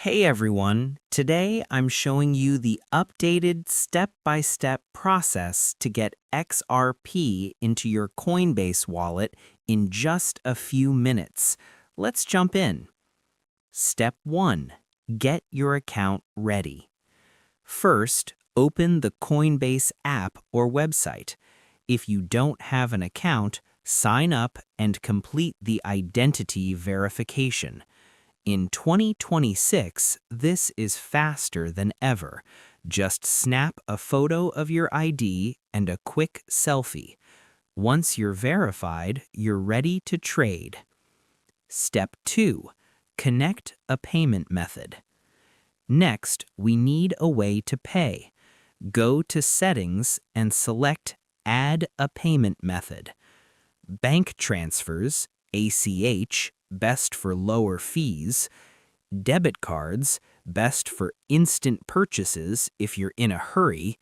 Hey everyone, today I'm showing you the updated step-by-step process to get XRP into your Coinbase wallet in just a few minutes. Let's jump in. Step 1. Get your account ready. First, open the Coinbase app or website. If you don't have an account, sign up and complete the identity verification. In 2026, this is faster than ever. Just snap a photo of your ID and a quick selfie. Once you're verified, you're ready to trade. Step 2. Connect a payment method. Next, we need a way to pay. Go to Settings and select Add a Payment Method. Bank transfers, ACH, best for lower fees. Debit cards, best for instant purchases if you're in a hurry.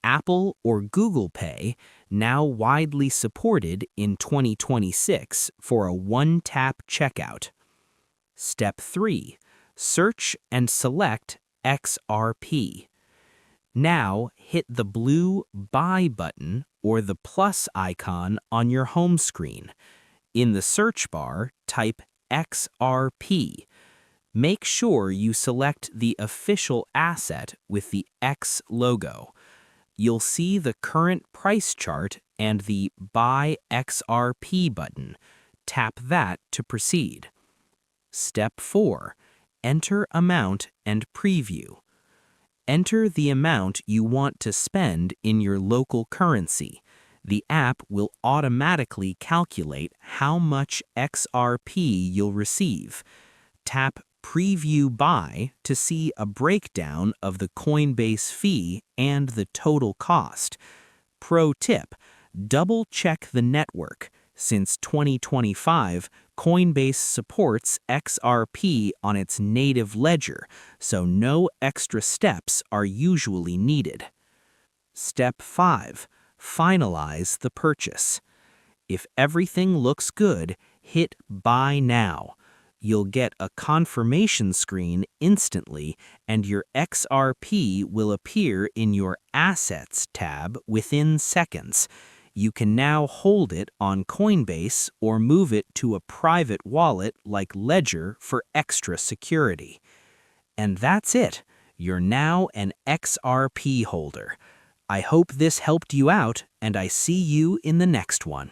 Apple or Google Pay, now widely supported in 2026 for a one-tap checkout. Step 3. Search and select XRP. Now hit the blue Buy button or the plus icon on your home screen. In the search bar, type XRP. Make sure you select the official asset with the X logo. You'll see the current price chart and the Buy XRP button. Tap that to proceed. Step 4. Enter amount and preview. Enter the amount you want to spend in your local currency. The app will automatically calculate how much XRP you'll receive. Tap Preview Buy to see a breakdown of the Coinbase fee and the total cost. Pro tip: double-check the network. Since 2025, Coinbase supports XRP on its native ledger, so no extra steps are usually needed. Step 5. Finalize the purchase. If everything looks good, hit Buy Now. You'll get a confirmation screen instantly, and your XRP will appear in your Assets tab within seconds. You can now hold it on Coinbase or move it to a private wallet like Ledger for extra security. And that's it. You're now an XRP holder. I hope this helped you out, and I see you in the next one.